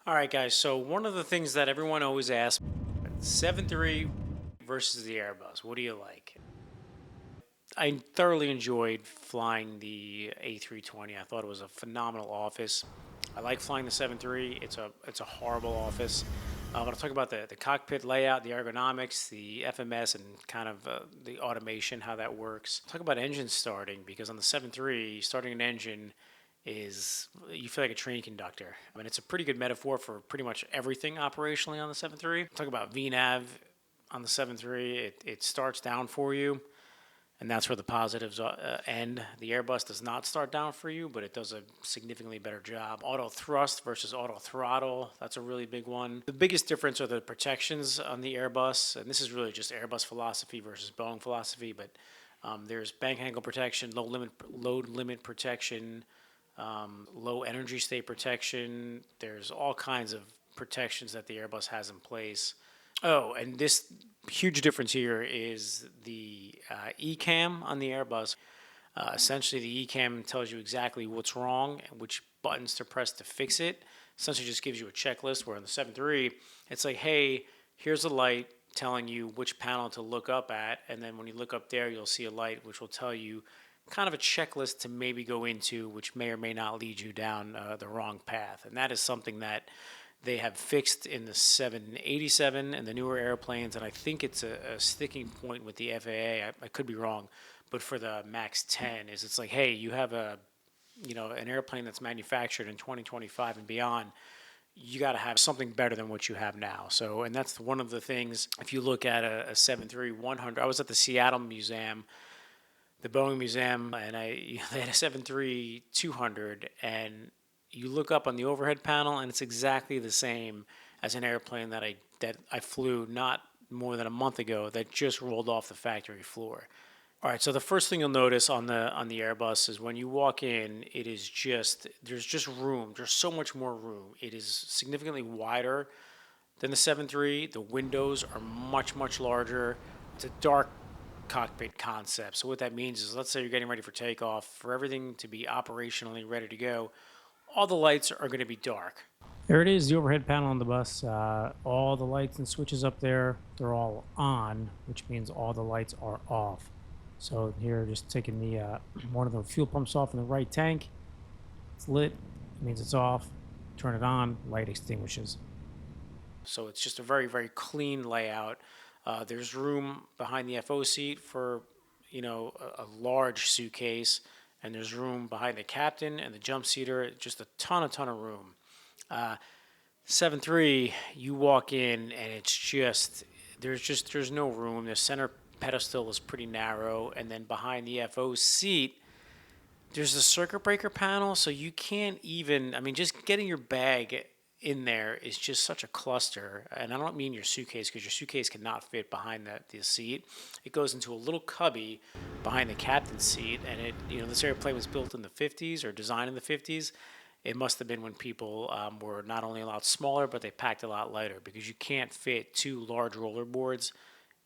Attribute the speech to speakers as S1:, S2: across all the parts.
S1: All right, guys. So one of the things that everyone always asks, 7.3 versus the Airbus. What do you like? I thoroughly enjoyed flying the A320. I thought it was a phenomenal office. I like flying the 7.3. It's a horrible office. But I'll talk about the cockpit layout, the ergonomics, the FMS, and kind of the automation, how that works. Talk about engine starting, because on the 7.3, starting an engine is you feel like a train conductor. I mean, it's a pretty good metaphor for pretty much everything operationally on the 7.3. Talk about VNAV on the 7.3. It starts down for you, and that's where the positives end. The Airbus does not start down for you, but it does a significantly better job. AutoThrust versus AutoThrottle, that's a really big one. The biggest difference are the protections on the Airbus, and this is really just Airbus philosophy versus Boeing philosophy, but there's bank angle protection, load limit protection, low energy state protection. There's all kinds of protections that the Airbus has in place. Oh, and this huge difference here is the ECAM on the Airbus. Essentially, the ECAM tells you exactly what's wrong and which buttons to press to fix it. Essentially, just gives you a checklist. Where on the 7.3, it's like, hey, here's a light telling you which panel to look up at, and then when you look up there, you'll see a light which will tell you kind of a checklist to maybe go into, which may or may not lead you down the wrong path. And that is something that they have fixed in the 787 and the newer airplanes, and I think it's a sticking point with the FAA. I could be wrong, but for the Max 10, it's like, hey, you have an airplane that's manufactured in 2025 and beyond. You got to have something better than what you have now. So, and that's one of the things. If you look at a 737-100, I was at the Seattle Museum, the Boeing Museum, and they had a 737-200, and you look up on the overhead panel, and it's exactly the same as an airplane that I flew not more than a month ago that just rolled off the factory floor. All right, so the first thing you'll notice on the Airbus is when you walk in, there's just room. There's so much more room. It is significantly wider than the 7.3. The windows are much, much larger. It's a dark cockpit concept. So what that means is, let's say you're getting ready for takeoff, for everything to be operationally ready to go, all the lights are going to be dark. There it is, the overhead panel on the bus. All the lights and switches up there, they're all on, which means all the lights are off. So here, just taking the one of the fuel pumps off in the right tank. It's lit, it means it's off. Turn it on, light extinguishes. So it's just a very, very clean layout. There's room behind the FO seat for, a large suitcase, and there's room behind the captain and the jump seater. Just a ton of room. 7.3, you walk in and there's no room. The center pedestal is pretty narrow, and then behind the FO seat, there's a circuit breaker panel, so you can't even. I mean, just getting your bag in there is just such a cluster. And I don't mean your suitcase, because your suitcase cannot fit behind the seat. It goes into a little cubby behind the captain's seat, and this airplane was built in the 50s or designed in the 50s. It must have been when people were not only a lot smaller, but they packed a lot lighter, because you can't fit two large roller boards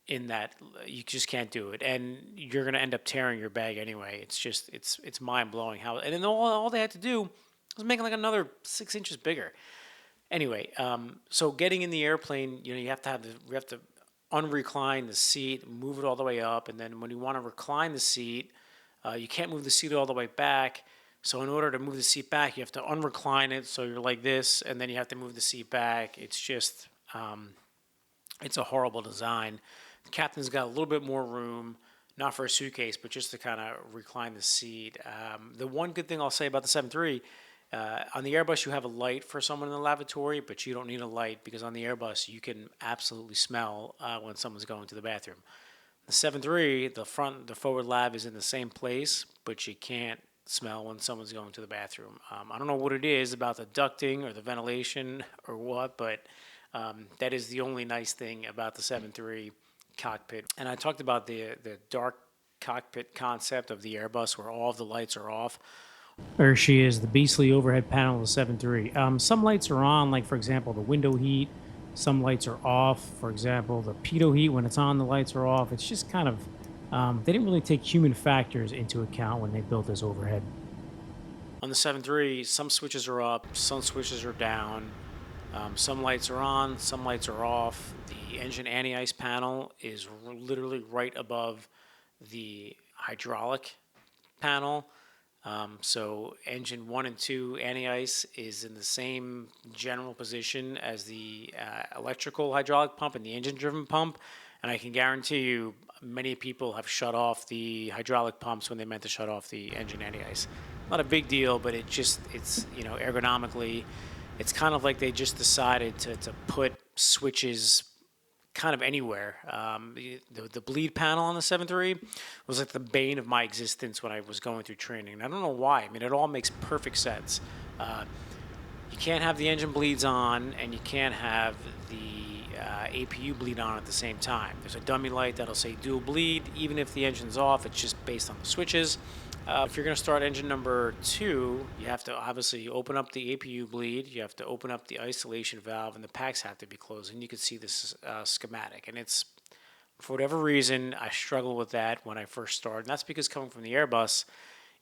S1: in that. You just can't do it, and you're going to end up tearing your bag anyway. It's mind-blowing how. And then all they had to do was make it like another 6 inches bigger. Anyway, so getting in the airplane, you have to unrecline the seat, move it all the way up, and then when you want to recline the seat, you can't move the seat all the way back. So in order to move the seat back, you have to unrecline it, so you're like this, and then you have to move the seat back. It's just, it's a horrible design. The captain's got a little bit more room, not for a suitcase, but just to kind of recline the seat. The one good thing I'll say about the 7.3, on the Airbus, you have a light for someone in the lavatory, but you don't need a light, because on the Airbus, you can absolutely smell when someone's going to the bathroom. The 7.3, the forward lab is in the same place, but you can't smell when someone's going to the bathroom. I don't know what it is about the ducting or the ventilation or what, but that is the only nice thing about the 7.3 cockpit. And I talked about the dark cockpit concept of the Airbus, where all of the lights are off. There she is, the beastly overhead panel of the 7.3. Some lights are on, like, for example, the window heat. Some lights are off. For example, the pitot heat, when it's on, the lights are off. It's just kind of, they didn't really take human factors into account when they built this overhead. On the 7.3, some switches are up, some switches are down. Some lights are on, some lights are off. The engine anti-ice panel is literally right above the hydraulic panel. So engine 1 and 2 anti-ice is in the same general position as the electrical hydraulic pump and the engine-driven pump. And I can guarantee you many people have shut off the hydraulic pumps when they meant to shut off the engine anti-ice. Not a big deal, but it's ergonomically, it's kind of like they just decided to put switches kind of anywhere. The bleed panel on the 7.3 was like the bane of my existence when I was going through training. And I don't know why. I mean, it all makes perfect sense. You can't have the engine bleeds on, and you can't have the APU bleed on at the same time. There's a dummy light that'll say dual bleed. Even if the engine's off, it's just based on the switches. If you're going to start engine number 2, you have to obviously open up the APU bleed, you have to open up the isolation valve, and the packs have to be closed. And you can see this schematic. And it's, for whatever reason, I struggled with that when I first started. And that's because coming from the Airbus,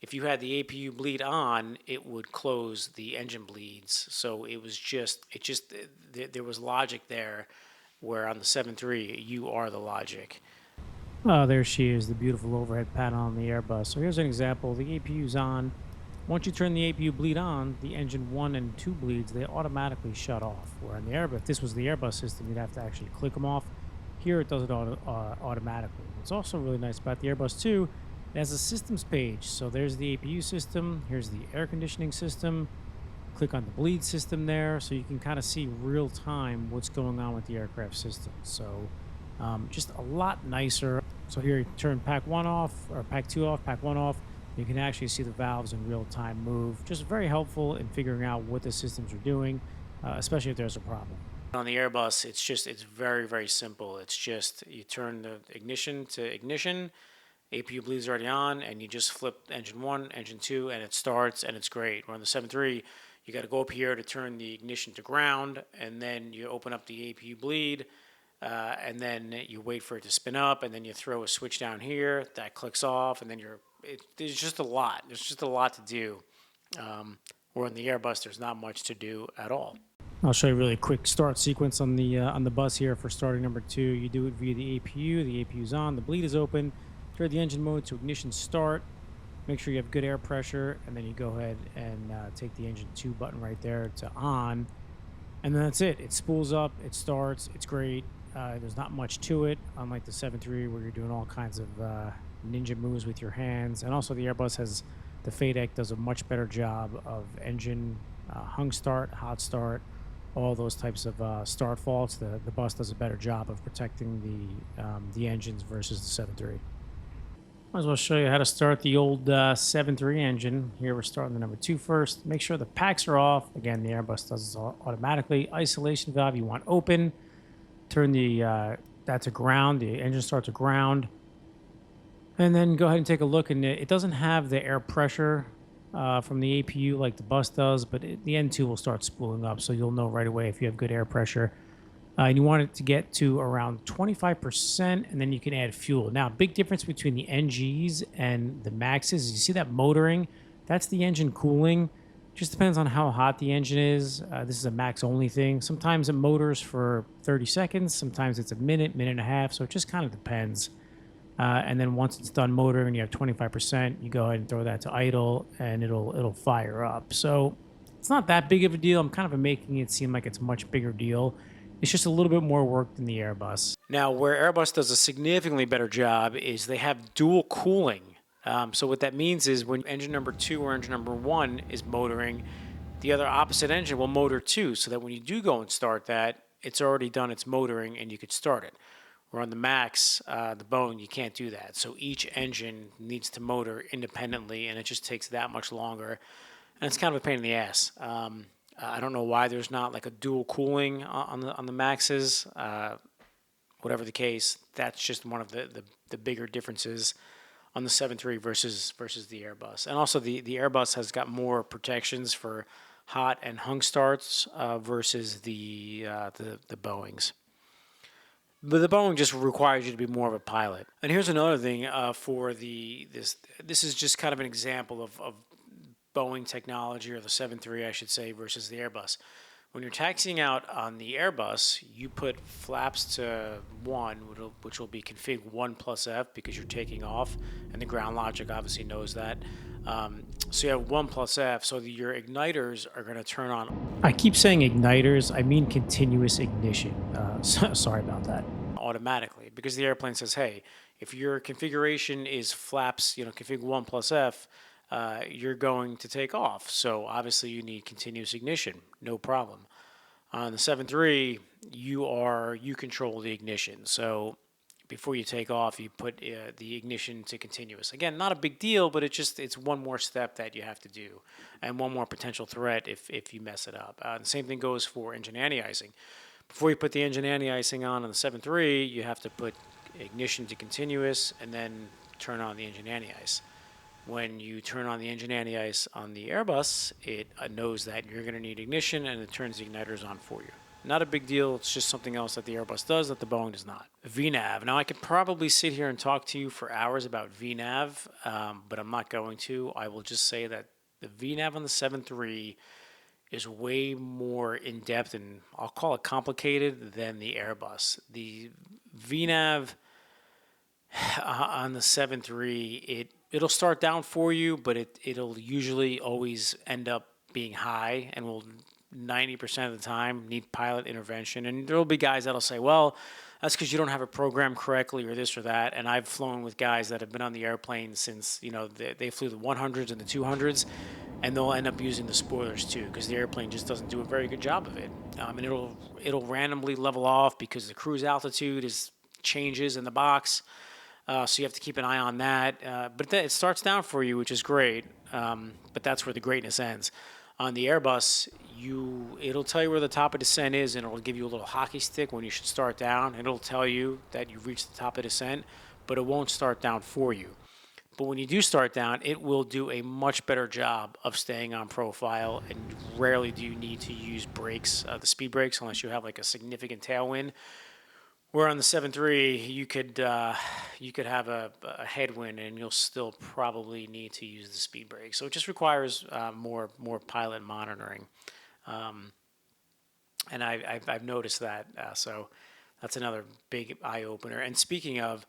S1: if you had the APU bleed on, it would close the engine bleeds. So it was there was logic there, where on the 7.3, you are the logic.
S2: Oh, there she is, the beautiful overhead panel on the Airbus. So here's an example. The APU's on. Once you turn the APU bleed on, the engine 1 and 2 bleeds, they automatically shut off. Where on the Airbus, if this was the Airbus system, you'd have to actually click them off. Here, it does it automatically. What's also really nice about the Airbus too, it has a systems page. So there's the APU system. Here's the air conditioning system. Click on the bleed system there, so you can kind of see real time what's going on with the aircraft system. So just a lot nicer. So here you turn pack 1 off, or pack 2 off, pack 1 off. You can actually see the valves in real time move. Just very helpful in figuring out what the systems are doing, especially if there's a problem.
S1: On the Airbus, it's very, very simple. It's just you turn the ignition to ignition, APU bleed's already on, and you just flip engine 1, engine 2, and it starts, and it's great. Where on the 7.3, you got to go up here to turn the ignition to ground, and then you open up the APU bleed, and then you wait for it to spin up, and then you throw a switch down here that clicks off, and then there's just a lot. There's just a lot to do. Where on the Airbus, there's not much to do at all.
S2: I'll show you a really quick start sequence on the bus here for starting number 2. You do it via the APU. The APU's on. The bleed is open. Turn the engine mode to ignition start. Make sure you have good air pressure, and then you go ahead and take the engine 2 button right there to on. And then that's it. It spools up. It starts. It's great. There's not much to it, unlike the 7.3 where you're doing all kinds of ninja moves with your hands. And also the Airbus has, the FADEC does a much better job of engine hung start, hot start, all those types of start faults. The bus does a better job of protecting the engines versus the 7.3. Might as well show you how to start the old 7.3 engine. Here we're starting the number 2 first. Make sure the packs are off. Again, the Airbus does this automatically. Isolation valve you want open. Turn that to ground. The engine starts to ground. And then go ahead and take a look. And it doesn't have the air pressure from the APU like the bus does, but the N2 will start spooling up. So you'll know right away if you have good air pressure. And you want it to get to around 25%, and then you can add fuel. Now, big difference between the NGs and the Maxes. You see that motoring? That's the engine cooling. Just depends on how hot the engine is. This is a max only thing. Sometimes it motors for 30 seconds. Sometimes it's a minute, minute and a half. So it just kind of depends. And then once it's done motoring and you have 25%, you go ahead and throw that to idle, and it'll fire up. So it's not that big of a deal. I'm kind of making it seem like it's a much bigger deal. It's just a little bit more work than the Airbus.
S1: Now, where Airbus does a significantly better job is they have dual cooling. So what that means is when engine number 2 or engine number 1 is motoring, the other opposite engine will motor too, so that when you do go and start that, it's already done its motoring and you could start it. Where on the Max, the Boeing, you can't do that. So each engine needs to motor independently, and it just takes that much longer. And it's kind of a pain in the ass. I don't know why there's not like a dual cooling on the Maxes. Whatever the case, that's just one of the bigger differences on the 7.3 versus the Airbus. And also the Airbus has got more protections for hot and hung starts versus the Boeings. But the Boeing just requires you to be more of a pilot. And here's another thing for this is just kind of an example of Boeing technology, or the 7.3, I should say, versus the Airbus. When you're taxiing out on the Airbus, you put flaps to 1, which will be config 1 plus F because you're taking off, and the ground logic obviously knows that. So you have 1 plus F, so your igniters are going to turn on.
S2: I keep saying igniters, I mean continuous ignition. Sorry about that.
S1: Automatically, because the airplane says, hey, if your configuration is flaps, config 1 plus F, you're going to take off. So obviously you need continuous ignition, no problem. On the 7.3, you control the ignition. So before you take off, you put the ignition to continuous. Again, not a big deal, but it's one more step that you have to do, and one more potential threat if you mess it up. The same thing goes for engine anti-icing. Before you put the engine anti-icing on the 7.3, you have to put ignition to continuous and then turn on the engine anti-ice. When you turn on the engine anti-ice on the Airbus, it knows that you're going to need ignition, and it turns the igniters on for you. Not a big deal. It's just something else that the Airbus does that the Boeing does not. VNAV. Now, I could probably sit here and talk to you for hours about VNAV, but I'm not going to. I will just say that the VNAV on the 7.3 is way more in-depth and I'll call it complicated than the Airbus. The VNAV on the 7.3, it'll start down for you, but it'll usually always end up being high and will 90% of the time need pilot intervention. And there'll be guys that'll say, well, that's because you don't have it programmed correctly or this or that. And I've flown with guys that have been on the airplane since, they flew the 100s and the 200s, and they'll end up using the spoilers too because the airplane just doesn't do a very good job of it. And it'll randomly level off because the cruise altitude changes in the box. So you have to keep an eye on that. But it starts down for you, which is great. But that's where the greatness ends. On the Airbus, it'll tell you where the top of descent is, and it'll give you a little hockey stick when you should start down. And it'll tell you that you've reached the top of descent, but it won't start down for you. But when you do start down, it will do a much better job of staying on profile, and rarely do you need to use brakes, the speed brakes, unless you have like a significant tailwind. Where on the 7.3, you could have a headwind, and you'll still probably need to use the speed brake. So it just requires more pilot monitoring, and I've noticed that. So that's another big eye opener. And speaking of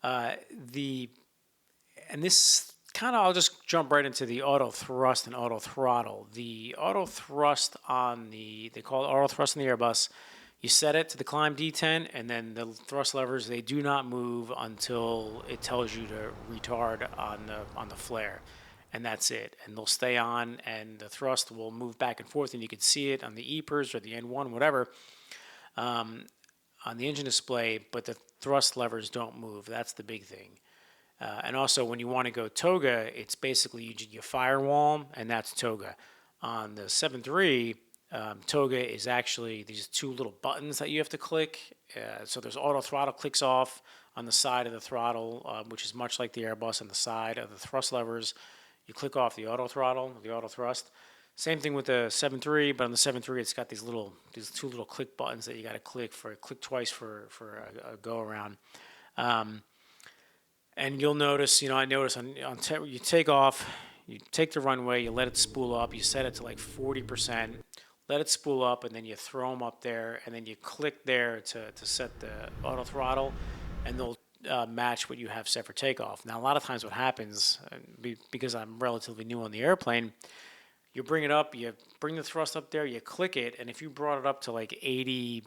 S1: this kind of, I'll just jump right into the auto thrust and auto throttle. The auto thrust they call it auto thrust in the Airbus. You set it to the climb D10, and then the thrust levers, they do not move until it tells you to retard on the flare, and that's it. And they'll stay on, and the thrust will move back and forth, and you can see it on the EPRS or the N1, whatever, on the engine display, but the thrust levers don't move. That's the big thing. And also, when you want to go toga, it's basically you firewall them, and that's toga. On the 7.3, toga is actually these two little buttons that you have to click. So there's auto throttle clicks off on the side of the throttle, which is much like the Airbus on the side of the thrust levers. You click off the auto throttle, the auto thrust. Same thing with the 7.3, but on the 7.3 it's got these two little click buttons that you got to click twice for a go around. And you'll notice, I notice you take off, you take the runway, you let it spool up, you set it to like 40%. Let it spool up, and then you throw them up there, and then you click there to set the auto throttle, and they'll match what you have set for takeoff. Now, a lot of times what happens, because I'm relatively new on the airplane, you bring it up, you bring the thrust up there, you click it, and if you brought it up to like 85%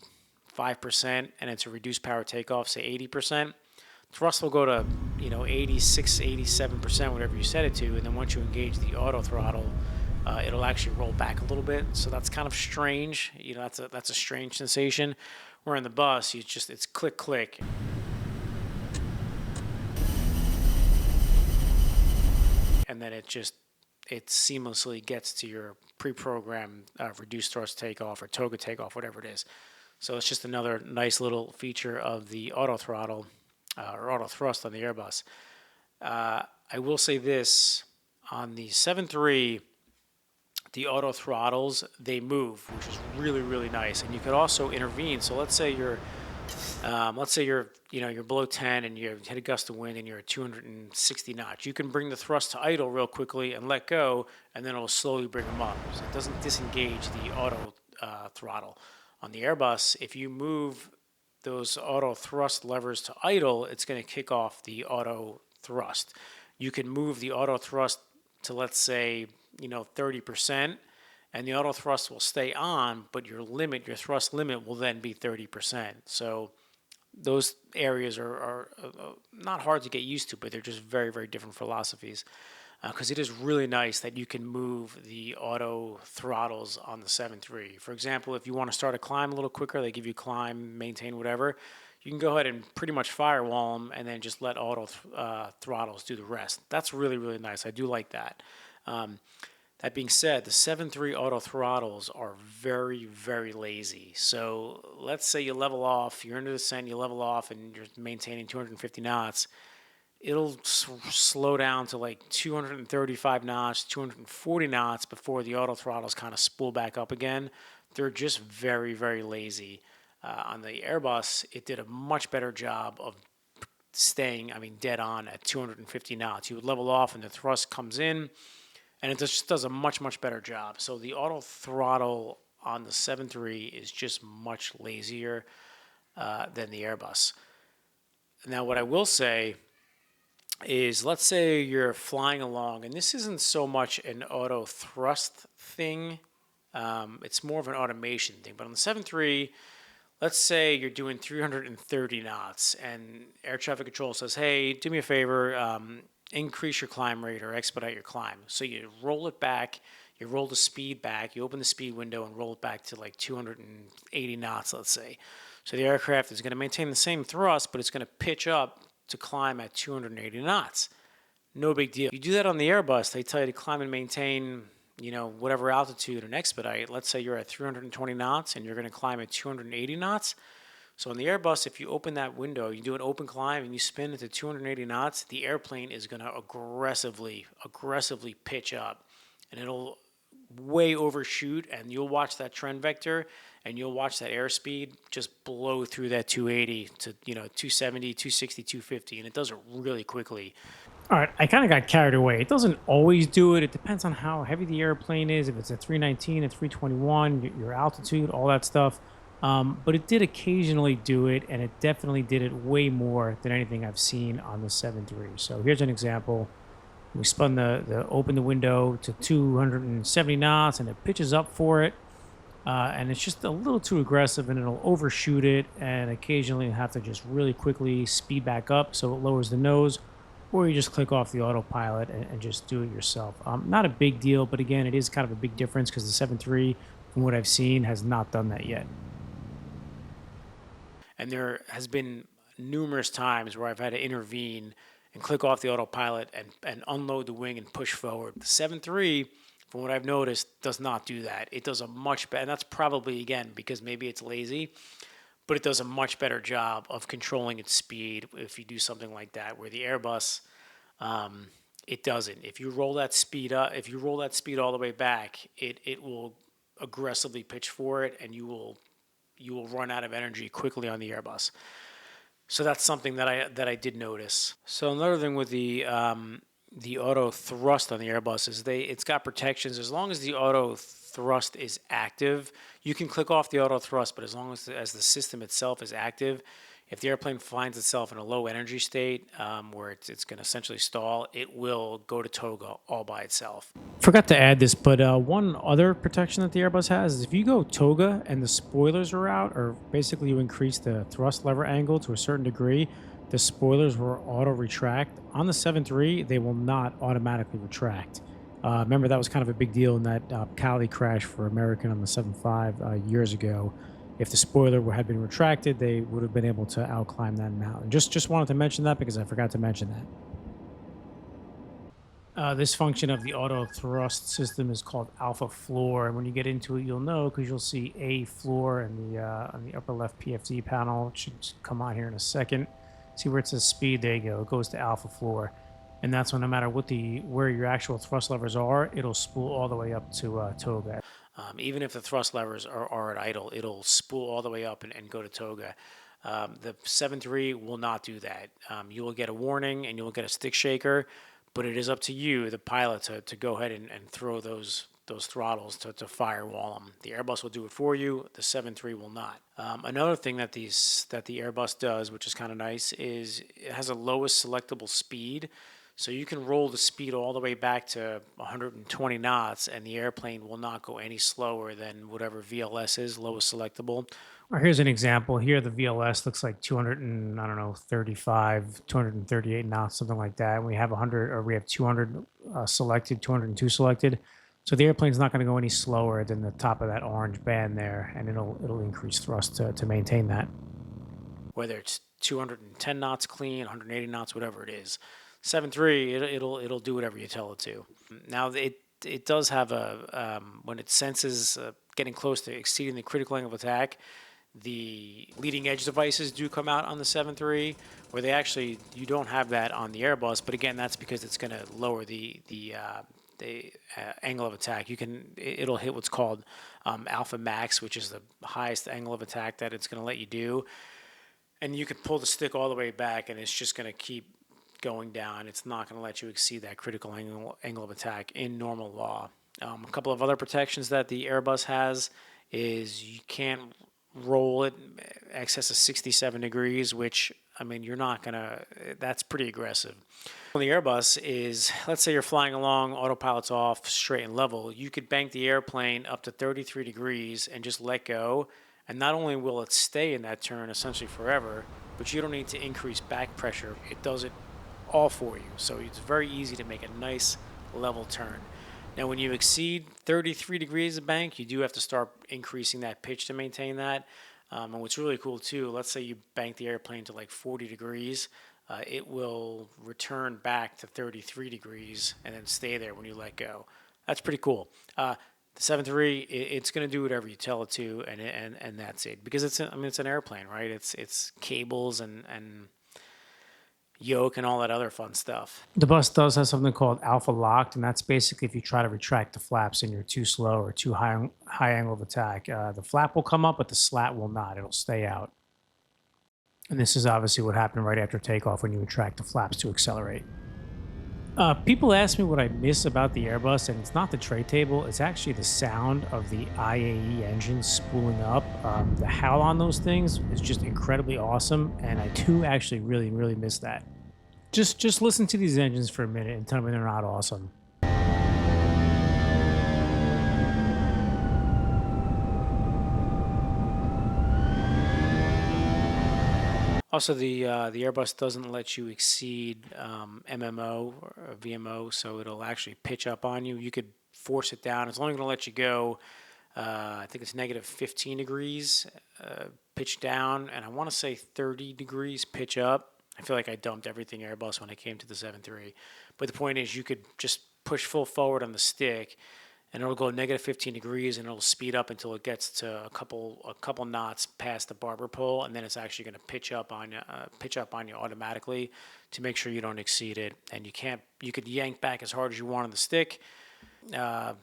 S1: and it's a reduced power takeoff, say 80%, thrust will go to 86, 87%, whatever you set it to, and then once you engage the auto throttle, it'll actually roll back a little bit. So that's kind of strange. That's a strange sensation. Where in the bus, it's click, click. And then it seamlessly gets to your pre-programmed reduced thrust takeoff or toga takeoff, whatever it is. So it's just another nice little feature of the auto throttle or auto thrust on the Airbus. I will say this, on the 7.3, the auto throttles, they move, which is really, really nice. And you could also intervene. So let's say you're below 10 and you hit a gust of wind and you're at 260 knots. You can bring the thrust to idle real quickly and let go, and then it'll slowly bring them up. So it doesn't disengage the auto throttle. On the Airbus, if you move those auto thrust levers to idle, it's going to kick off the auto thrust. You can move the auto thrust to, let's say, 30%, and the auto thrust will stay on, but your thrust limit will then be 30%. So those areas are not hard to get used to, but they're just very, very different philosophies. Because it is really nice that you can move the auto throttles on the 7.3. For example, if you want to start a climb a little quicker, they give you climb, maintain, whatever. You can go ahead and pretty much firewall them and then just let auto throttles do the rest. That's really, really nice. I do like that. That being said, the 7.3 auto throttles are very, very lazy. So let's say you level off, you're in a descent, you level off, and you're maintaining 250 knots. It'll slow down to like 235 knots, 240 knots before the auto throttles kind of spool back up again. They're just very, very lazy. On the Airbus, it did a much better job of staying, dead on at 250 knots. You would level off and the thrust comes in, and it just does a much, much better job. So the auto throttle on the 7.3 is just much lazier than the Airbus. Now, what I will say is, let's say you're flying along, and this isn't so much an auto thrust thing, it's more of an automation thing. But on the 7.3, let's say you're doing 330 knots, and air traffic control says, hey, do me a favor, increase your climb rate or expedite your climb. So you roll it back, you roll the speed back, you open the speed window and roll it back to like 280 knots, let's say. So the aircraft is going to maintain the same thrust, but it's going to pitch up to climb at 280 knots. No big deal. You do that on the Airbus, they tell you to climb and maintain, whatever altitude and expedite. Let's say you're at 320 knots and you're going to climb at 280 knots. So on the Airbus, if you open that window, you do an open climb and you spin it to 280 knots, the airplane is going to aggressively pitch up, and it'll way overshoot, and you'll watch that trend vector and you'll watch that airspeed just blow through that 280 to 270, 260, 250, and it does it really quickly.
S2: All right, I kind of got carried away. It doesn't always do it. It depends on how heavy the airplane is, if it's a 319, a 321, your altitude, all that stuff. But it did occasionally do it, and it definitely did it way more than anything I've seen on the 7.3. So here's an example. We spun open the window to 270 knots, and it pitches up for it. And it's just a little too aggressive, and it'll overshoot it, and occasionally you have to just really quickly speed back up so it lowers the nose, or you just click off the autopilot and just do it yourself. Not a big deal, but again, it is kind of a big difference because the 7.3, from what I've seen, has not done that yet.
S1: And there has been numerous times where I've had to intervene and click off the autopilot and unload the wing and push forward. The 7.3, from what I've noticed, does not do that. It does a much better, and that's probably, again, because maybe it's lazy, but it does a much better job of controlling its speed if you do something like that, where the Airbus, it doesn't. If you roll that speed up, if you roll that speed all the way back, it will aggressively pitch for it, and you will run out of energy quickly on the Airbus. So that's something that I did notice. So another thing with the auto thrust on the Airbus is it's got protections. As long as the auto thrust is active, you can click off the auto thrust, but as long as the system itself is active, if the airplane finds itself in a low energy state where it's going to essentially stall, it will go to toga all by itself.
S2: Forgot to add this, but one other protection that the Airbus has is if you go toga and the spoilers are out, or basically you increase the thrust lever angle to a certain degree, the spoilers will auto retract. On the 7.3, they will not automatically retract. Remember, that was kind of a big deal in that Cali crash for American on the 7.5 years ago. If the spoiler had been retracted, they would have been able to outclimb that mountain. Just wanted to mention that because I forgot to mention that. This function of the auto thrust system is called alpha floor, and when you get into it, you'll know because you'll see a floor in on the upper left PFD panel. It should come on here in a second. See where it says speed? There you go. It goes to alpha floor, and that's when no matter where your actual thrust levers are, it'll spool all the way up to toga.
S1: Even if the thrust levers are at idle, it'll spool all the way up and go to toga. The 7.3 will not do that. You will get a warning and you will get a stick shaker, but it is up to you, the pilot, to go ahead and throw those throttles to firewall them. The Airbus will do it for you. The 7.3 will not. Another thing that the Airbus does, which is kind of nice, is it has a lowest selectable speed. So you can roll the speed all the way back to 120 knots, and the airplane will not go any slower than whatever VLS is, lowest selectable.
S2: Or here's an example. Here, the VLS looks like 200 and, I don't know, 35, 238 knots, something like that. And we have 100, or we have 200 selected, 202 selected. So the airplane's not going to go any slower than the top of that orange band there, and it'll increase thrust to maintain that.
S1: Whether it's 210 knots clean, 180 knots, whatever it is. 7.3, it'll do whatever you tell it to. Now it does have when it senses getting close to exceeding the critical angle of attack, the leading edge devices do come out on the 7.3, where you don't have that on the Airbus, but again, that's because it's going to lower the angle of attack. It'll hit what's called alpha max, which is the highest angle of attack that it's going to let you do, and you can pull the stick all the way back, and it's just going to keep going down. It's not going to let you exceed that critical angle of attack in normal law. A couple of other protections that the Airbus has is you can't roll it excess of 67 degrees, which, I mean, that's pretty aggressive. On the Airbus is, let's say you're flying along, autopilot's off, straight and level, you could bank the airplane up to 33 degrees and just let go, and not only will it stay in that turn essentially forever, but you don't need to increase back pressure. It does it all for you. So it's very easy to make a nice level turn. Now, when you exceed 33 degrees of bank, you do have to start increasing that pitch to maintain that. And what's really cool too, let's say you bank the airplane to like 40 degrees, it will return back to 33 degrees and then stay there when you let go. That's pretty cool. The 7.3, it's going to do whatever you tell it to, and that's it. Because it's an airplane, right? It's cables and Yoke and all that other fun stuff.
S2: The bus does have something called alpha locked, and that's basically if you try to retract the flaps and you're too slow or too high angle of attack. The flap will come up, but the slat will not. It'll stay out. And this is obviously what happened right after takeoff when you retract the flaps to accelerate. People ask me what I miss about the Airbus, and it's not the tray table. It's actually the sound of the IAE engine spooling up. The howl on those things is just incredibly awesome, and I do actually really, really miss that. Just listen to these engines for a minute and tell me they're not awesome.
S1: Also, the Airbus doesn't let you exceed MMO or VMO, so it'll actually pitch up on you. You could force it down. It's only going to let you go, I think it's negative 15 degrees pitch down, and I want to say 30 degrees pitch up. I feel like I dumped everything Airbus when I came to the 7.3. But the point is, you could just push full forward on the stick, and it'll go negative 15 degrees, and it'll speed up until it gets to a couple knots past the barber pole, and then it's actually going to pitch up on you automatically to make sure you don't exceed it. And you could yank back as hard as you want on the stick. It's going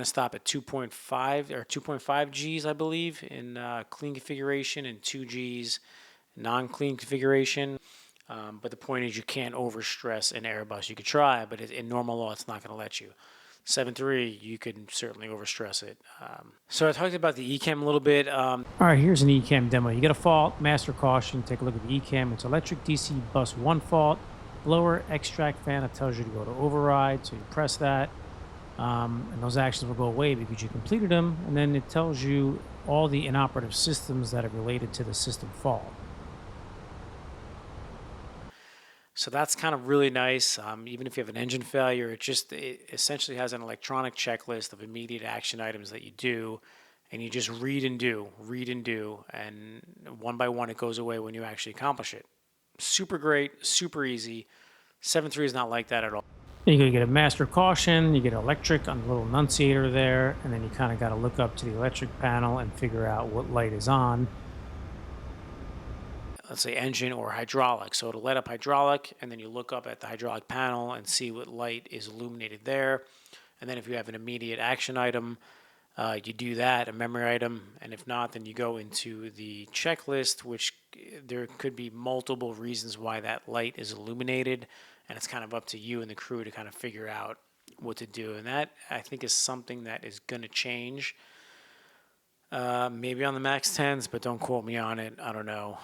S1: to stop at 2.5 or 2.5 Gs, I believe, in clean configuration, and 2 Gs non-clean configuration. But the point is, you can't overstress an Airbus. You could try, but in normal law, it's not going to let you. 7.3, you can certainly overstress it. So I talked about the ECAM a little bit.
S2: All right, here's an ECAM demo. You get a fault, master caution, take a look at the ECAM. It's electric DC bus 1 fault, blower extract fan. It tells you to go to override, so you press that. And those actions will go away because you completed them, and then it tells you all the inoperative systems that are related to the system fault.
S1: So that's kind of really nice. Even if you have an engine failure, it essentially has an electronic checklist of immediate action items that you do, and you just read and do, and one by one it goes away when you actually accomplish it. Super great, super easy. 7.3 is not like that at all.
S2: You get a master caution, you get electric on the little annunciator there, and then you kind of got to look up to the electric panel and figure out what light is on.
S1: Let's say engine or hydraulic. So it'll light up hydraulic, and then you look up at the hydraulic panel and see what light is illuminated there. And then if you have an immediate action item, you do that, a memory item, and if not, then you go into the checklist, which there could be multiple reasons why that light is illuminated, and it's kind of up to you and the crew to kind of figure out what to do, and that I think is something that is going to change. Maybe on the Max 10s, but don't quote me on it. I don't know.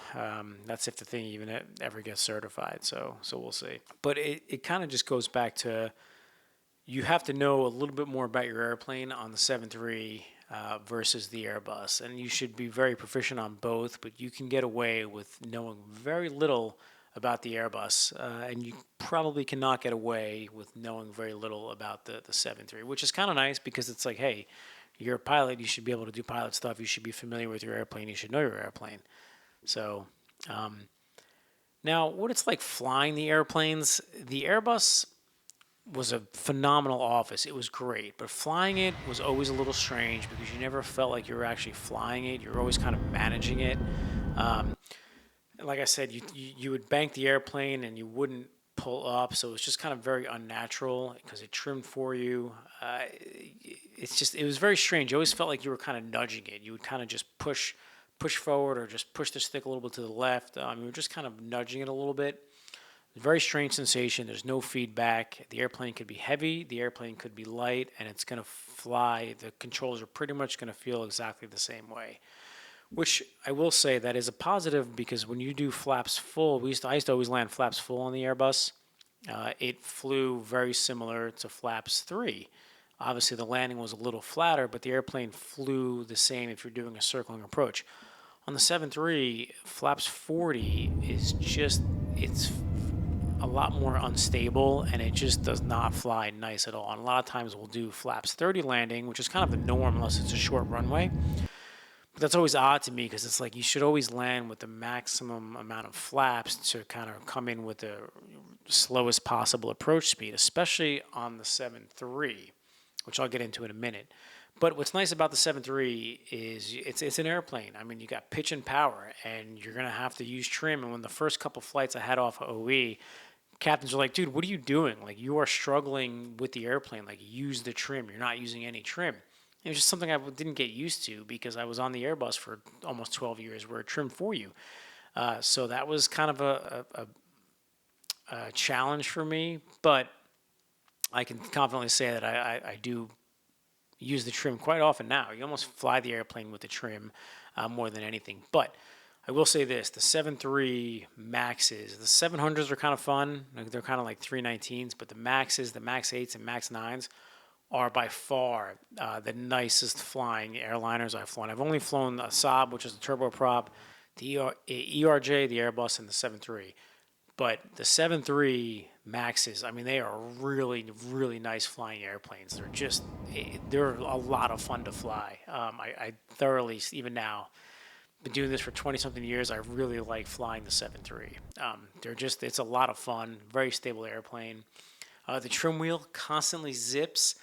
S1: That's if the thing even ever gets certified. So we'll see. But it kind of just goes back to you have to know a little bit more about your airplane on the 7.3 versus the Airbus, and you should be very proficient on both. But you can get away with knowing very little about the Airbus, and you probably cannot get away with knowing very little about the 7.3, which is kind of nice because it's like, hey, you're a pilot, you should be able to do pilot stuff, you should be familiar with your airplane, you should know your airplane. So now what it's like flying the airplanes, the Airbus was a phenomenal office. It was great, but flying it was always a little strange because you never felt like you were actually flying it. You're always kind of managing it. Like I said, you would bank the airplane and you wouldn't pull up, so it was just kind of very unnatural because it trimmed for you. It was very strange. You always felt like you were kind of nudging it. You would kind of just push forward or just push the stick a little bit to the left. You were just kind of nudging it a little bit. Very strange sensation. There's no feedback. The airplane could be heavy, the airplane could be light, and it's going to fly. The controls are pretty much going to feel exactly the same way. Which I will say that is a positive because when you do flaps full, I used to always land flaps full on the Airbus. It flew very similar to flaps 3. Obviously, the landing was a little flatter, but the airplane flew the same if you're doing a circling approach. On the 7.3, flaps 40 it's a lot more unstable, and it just does not fly nice at all. And a lot of times we'll do flaps 30 landing, which is kind of the norm unless it's a short runway. But that's always odd to me because it's like you should always land with the maximum amount of flaps to kind of come in with the slowest possible approach speed, especially on the 7.3, which I'll get into in a minute. But what's nice about the 7.3 is it's an airplane. I mean, you got pitch and power, and you're going to have to use trim. And when the first couple flights I had off of OE, captains are like, dude, what are you doing? Like, you are struggling with the airplane. Like, use the trim. You're not using any trim. It was just something I didn't get used to because I was on the Airbus for almost 12 years where it trimmed for you. So that was kind of a challenge for me, but I can confidently say that I do use the trim quite often now. You almost fly the airplane with the trim more than anything. But I will say this, the 7.3 Maxes, the 700s are kind of fun. They're kind of like 319s, but the Maxes, the Max8s and Max9s, are by far the nicest flying airliners I've flown. I've only flown a Saab, which is a turboprop, the ERJ, the Airbus, and the 7.3. But the 7.3 Maxes, I mean, they are really, really nice flying airplanes. They're a lot of fun to fly. I thoroughly, even now, been doing this for 20-something years, I really like flying the 7.3. It's a lot of fun, very stable airplane. The trim wheel constantly zips.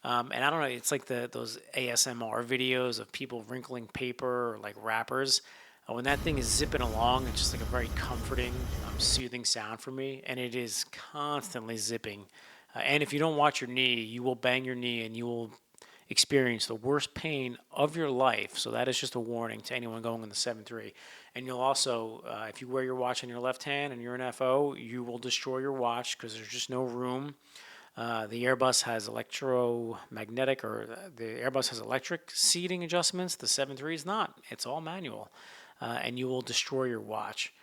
S1: And I don't know, it's like those ASMR videos of people wrinkling paper or like wrappers. When that thing is zipping along, it's just like a very comforting, soothing sound for me. And it is constantly zipping. And if you don't watch your knee, you will bang your knee and you will experience the worst pain of your life. So that is just a warning to anyone going in the 7.3. And you'll also, if you wear your watch in your left hand and you're an FO, you will destroy your watch because there's just no room. The Airbus has electromagnetic, or the Airbus has electric seating adjustments. The 7.3 is not. It's all manual, and you will destroy your watch.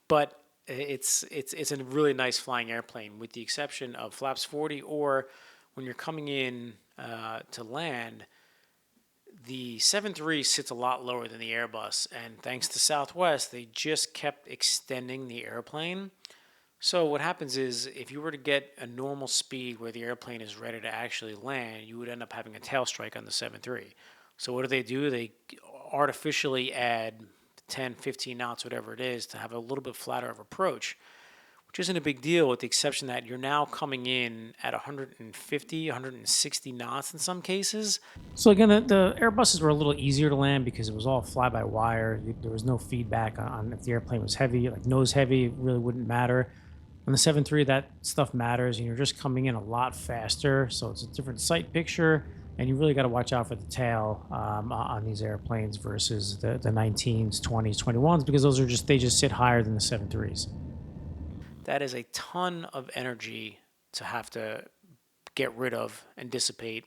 S1: But it's a really nice flying airplane, with the exception of flaps 40, or when you're coming in to land. The 7.3 sits a lot lower than the Airbus, and thanks to Southwest, they just kept extending the airplane. So what happens is, if you were to get a normal speed where the airplane is ready to actually land, you would end up having a tail strike on the 7.3. So what do? They artificially add 10, 15 knots, whatever it is, to have a little bit flatter of approach, which isn't a big deal, with the exception that you're now coming in at 150, 160 knots in some cases.
S2: So again, the Airbuses were a little easier to land because it was all fly-by-wire. There was no feedback on if the airplane was heavy, like nose heavy, it really wouldn't matter. On the 7.3, that stuff matters, and you're just coming in a lot faster, so it's a different sight picture, and you really got to watch out for the tail on these airplanes versus the 19s, 20s, 21s, because they just sit higher than the 7.3s.
S1: That is a ton of energy to have to get rid of and dissipate.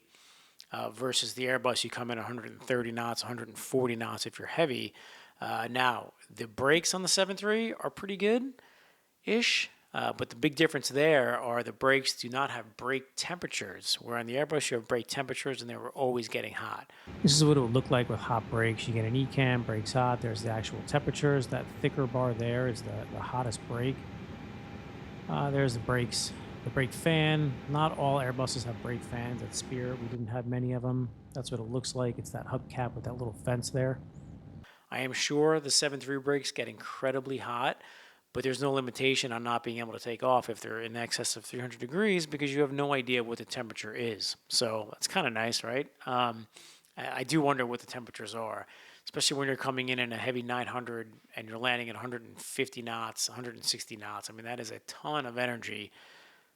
S1: Versus the Airbus, you come in 130 knots, 140 knots if you're heavy. Now, the brakes on the 7.3 are pretty good-ish, but the big difference there are the brakes do not have brake temperatures, where on the Airbus you have brake temperatures and they were always getting hot.
S2: This is what it would look like with hot brakes. You get an ECAM, brakes hot. There's the actual temperatures. That thicker bar there is the hottest brake. There's the brakes. The brake fan. Not all Airbuses have brake fans. At Spirit, we didn't have many of them. That's what it looks like. It's that hubcap with that little fence there.
S1: I am sure the 7.3 brakes get incredibly hot, but there's no limitation on not being able to take off if they're in excess of 300 degrees because you have no idea what the temperature is. So that's kind of nice, right? I do wonder what the temperatures are, especially when you're coming in a heavy 900 and you're landing at 150 knots, 160 knots. I mean, that is a ton of energy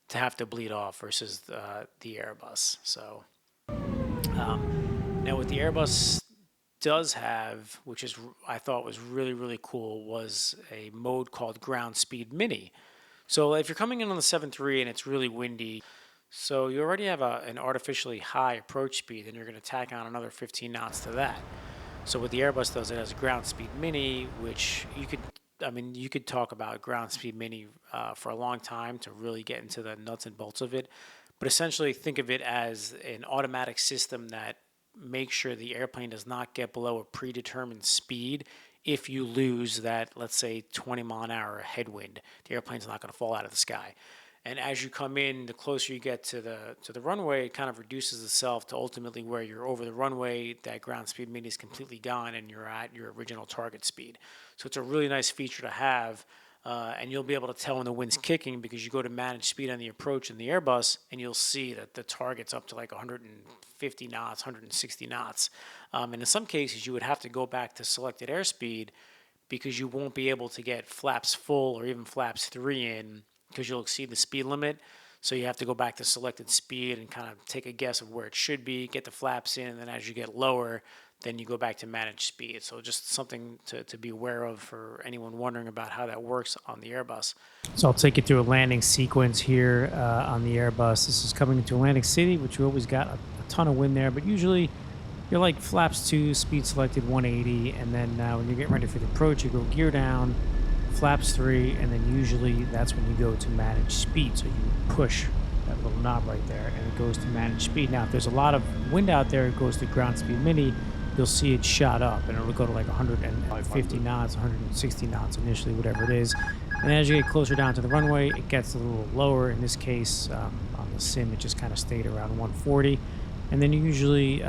S1: to have to bleed off versus the Airbus. So now what the Airbus does have, which is I thought was really, really cool, was a mode called Ground Speed Mini. So if you're coming in on the 7.3 and it's really windy, so you already have an artificially high approach speed, and you're going to tack on another 15 knots to that. So what the Airbus does, it has Ground Speed Mini, which you could talk about Ground Speed Mini for a long time to really get into the nuts and bolts of it. But essentially think of it as an automatic system that makes sure the airplane does not get below a predetermined speed. If you lose that, let's say, 20 mile an hour headwind, the airplane's not going to fall out of the sky. And as you come in, the closer you get to the runway, it kind of reduces itself to ultimately where you're over the runway, that Ground Speed Mini is completely gone, and you're at your original target speed. So it's a really nice feature to have, and you'll be able to tell when the wind's kicking because you go to manage speed on the approach in the Airbus, and you'll see that the target's up to like 150 knots, 160 knots. And in some cases, you would have to go back to selected airspeed because you won't be able to get flaps full or even flaps 3 in because you'll exceed the speed limit. So you have to go back to selected speed and kind of take a guess of where it should be, get the flaps in, and then as you get lower, then you go back to manage speed. So just something to be aware of for anyone wondering about how that works on the Airbus.
S2: So I'll take you through a landing sequence here on the Airbus. This is coming into Atlantic City, which we always got a ton of wind there, but usually you're like flaps 2, speed selected 180, and then when you're getting ready for the approach, you go gear down, flaps 3, and then usually that's when you go to manage speed. So you push that little knob right there, and it goes to manage speed. Now, if there's a lot of wind out there, it goes to Ground Speed Mini, you'll see it shot up, and it'll go to like 150 knots, 160 knots initially, whatever it is. And as you get closer down to the runway, it gets a little lower. In this case, on the sim, it just kind of stayed around 140. And then you usually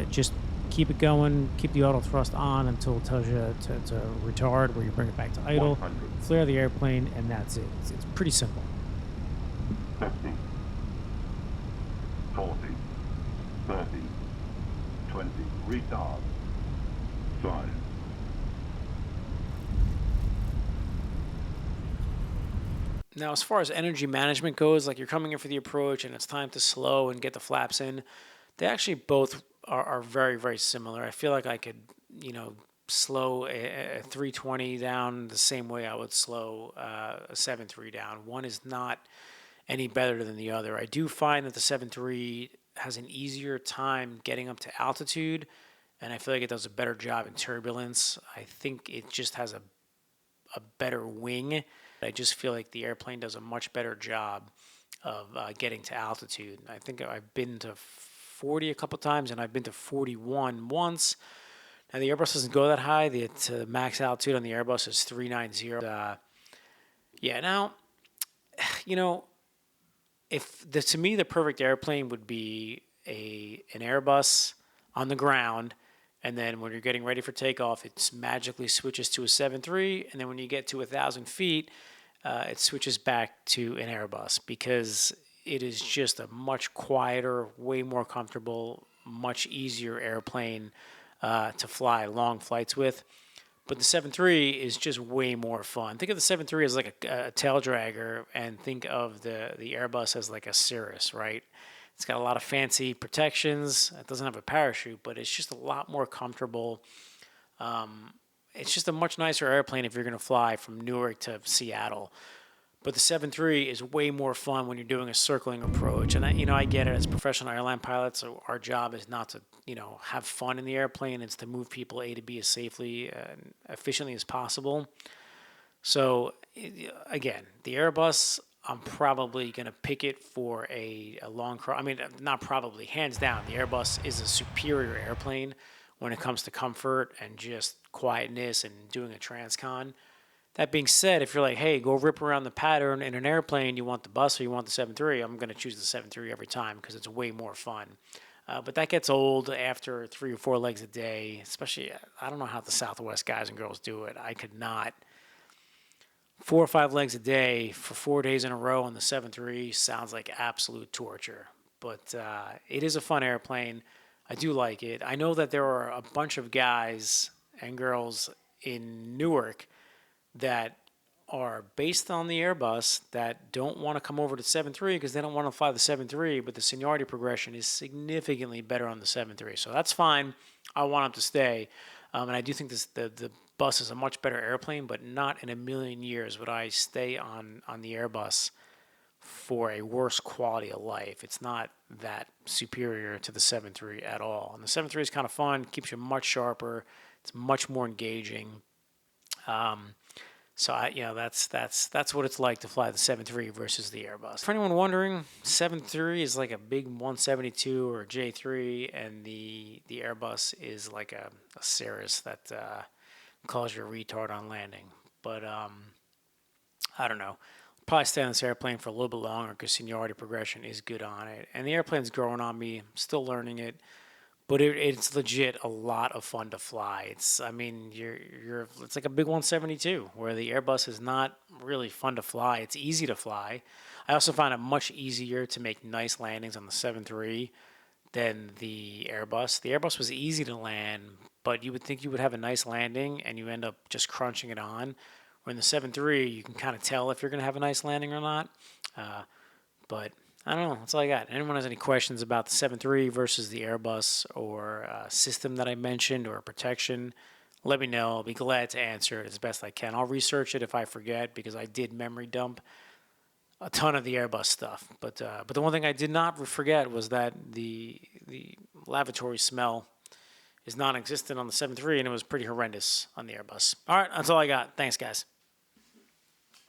S2: just keep it going, keep the AutoThrust on until it tells you to retard, where you bring it back to idle, flare the airplane, and that's it. It's pretty simple.
S3: 50, 40, 30, 20, retard, 5.
S1: Now, as far as energy management goes, like you're coming in for the approach and it's time to slow and get the flaps in, they actually both are very, very similar. I feel like I could, slow a 320 down the same way I would slow a 7.3 down. One is not any better than the other. I do find that the 7.3 has an easier time getting up to altitude, and I feel like it does a better job in turbulence. I think it just has a better wing. I just feel like the airplane does a much better job of getting to altitude. I think I've been to 40 a couple times, and I've been to 41 once. Now, the Airbus doesn't go that high. The max altitude on the Airbus is 390. Now, to me, the perfect airplane would be an Airbus on the ground, and then when you're getting ready for takeoff, it magically switches to a 7.3, and then when you get to 1,000 feet, it switches back to an Airbus because it is just a much quieter, way more comfortable, much easier airplane to fly long flights with. But the 7.3 is just way more fun. Think of the 7.3 as like a tail dragger, and think of the Airbus as like a Cirrus, right? It's got a lot of fancy protections. It doesn't have a parachute, but it's just a lot more comfortable. It's just a much nicer airplane if you're going to fly from Newark to Seattle. But the 7.3 is way more fun when you're doing a circling approach. And I get it. As professional airline pilots, so our job is not to, have fun in the airplane. It's to move people A to B as safely and efficiently as possible. So, again, the Airbus, I'm probably going to pick it for a long crawl. I mean, not probably, hands down, the Airbus is a superior airplane when it comes to comfort and just quietness and doing a transcon. That being said, if you're like, hey, go rip around the pattern in an airplane, you want the bus or you want the 7.3, I'm going to choose the 7.3 every time because it's way more fun. But that gets old after 3 or 4 legs a day, especially, I don't know how the Southwest guys and girls do it. I could not. 4 or 5 legs a day for 4 days in a row on the 7.3 sounds like absolute torture. But it is a fun airplane. I do like it. I know that there are a bunch of guys and girls in Newark that are based on the Airbus that don't want to come over to 7.3 because they don't want to fly the 7.3, but the seniority progression is significantly better on the 7.3. So that's fine. I want them to stay. And I do think the bus is a much better airplane, but not in a million years would I stay on the Airbus for a worse quality of life. It's not that superior to the 7.3 at all. And the 7.3 is kind of fun, keeps you much sharper. It's much more engaging. So that's what it's like to fly the 7.3 versus the Airbus. For anyone wondering, 7.3 is like a big 172 or J3, and the Airbus is like a Cirrus that calls you a retard on landing. But I don't know. Probably stay on this airplane for a little bit longer because seniority progression is good on it, and the airplane's growing on me. I'm still learning it. But it's legit a lot of fun to fly. It's like a big 172 where the Airbus is not really fun to fly. It's easy to fly. I also find it much easier to make nice landings on the 7.3 than the Airbus. The Airbus was easy to land, but you would think you would have a nice landing and you end up just crunching it on. Where in the 7.3, you can kind of tell if you're going to have a nice landing or not. But I don't know. That's all I got. Anyone has any questions about the 7.3 versus the Airbus or system that I mentioned or protection, let me know. I'll be glad to answer it as best I can. I'll research it if I forget because I did memory dump a ton of the Airbus stuff. But the one thing I did not forget was that the lavatory smell is non-existent on the 7.3, and it was pretty horrendous on the Airbus. All right, that's all I got. Thanks, guys.